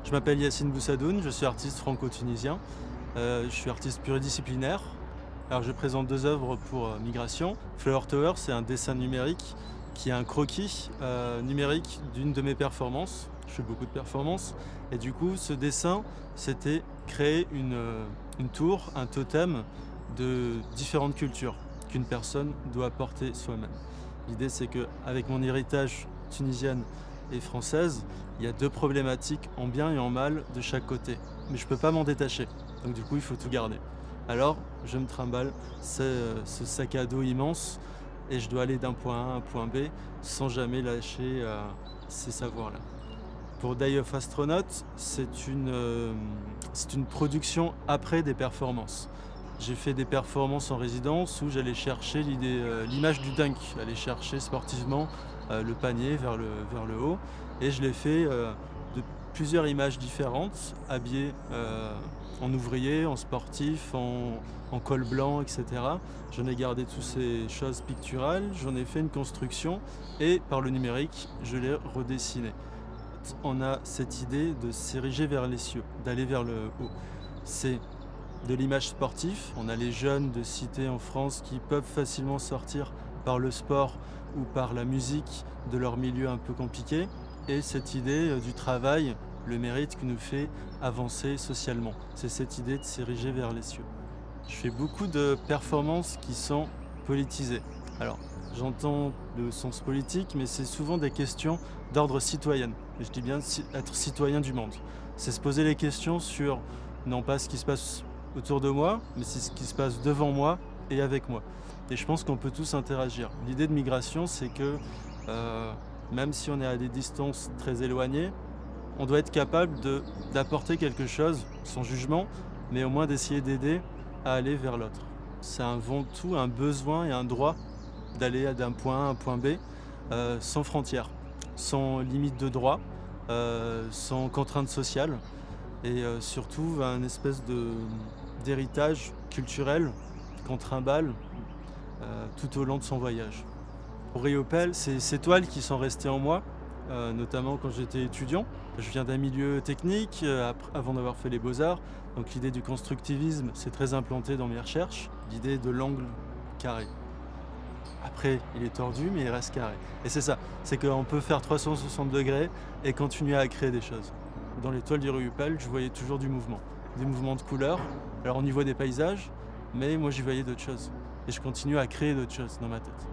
Je m'appelle Yassine Boussadoun, je suis artiste franco-tunisien. Je suis artiste pluridisciplinaire. Alors je présente deux œuvres pour Migration. Flower Tower, c'est un dessin numérique qui est un croquis numérique d'une de mes performances. Je fais beaucoup de performances. Et du coup, ce dessin, c'était créer une tour, un totem de différentes cultures qu'une personne doit porter soi-même. L'idée, c'est qu'avec mon héritage tunisien et française, il y a deux problématiques en bien et en mal de chaque côté. Mais je ne peux pas m'en détacher. Donc du coup, il faut tout garder. Alors, je me trimballe ce sac à dos immense et je dois aller d'un point A à un point B sans jamais lâcher ces savoirs-là. Pour Die of Astronaut, c'est une production après des performances. J'ai fait des performances en résidence où j'allais chercher l'image du dunk, aller chercher sportivement le panier vers le haut. Et je l'ai fait de plusieurs images différentes, habillé en ouvrier, en sportif, en col blanc, etc. J'en ai gardé toutes ces choses picturales, j'en ai fait une construction et par le numérique, je l'ai redessiné. On a cette idée de s'ériger vers les cieux, d'aller vers le haut. C'est de l'image sportive. On a les jeunes de cités en France qui peuvent facilement sortir par le sport ou par la musique de leur milieu un peu compliqué. Et cette idée du travail, le mérite qui nous fait avancer socialement. C'est cette idée de s'ériger vers les cieux. Je fais beaucoup de performances qui sont politisées. Alors, j'entends le sens politique, mais c'est souvent des questions d'ordre citoyen. Et je dis bien être citoyen du monde. C'est se poser les questions sur, non pas ce qui se passe autour de moi, mais c'est ce qui se passe devant moi et avec moi. Et je pense qu'on peut tous interagir. L'idée de migration, c'est que même si on est à des distances très éloignées, on doit être capable d'apporter quelque chose, sans jugement, mais au moins d'essayer d'aider à aller vers l'autre. C'est avant tout un besoin et un droit d'aller d'un point A à un point B sans frontières, sans limite de droit, sans contraintes sociales et surtout un espèce d'héritage culturel qu'on trimballe tout au long de son voyage. Pour Riopel, c'est ces toiles qui sont restées en moi, notamment quand j'étais étudiant. Je viens d'un milieu technique avant d'avoir fait les beaux-arts, donc l'idée du constructivisme c'est très implanté dans mes recherches, l'idée de l'angle carré. Après, il est tordu, mais il reste carré. Et c'est ça, c'est qu'on peut faire 360 degrés et continuer à créer des choses. Dans les toiles du Riopel, je voyais toujours du mouvement, des mouvements de couleurs. Alors on y voit des paysages, mais moi j'y voyais d'autres choses. Et je continue à créer d'autres choses dans ma tête.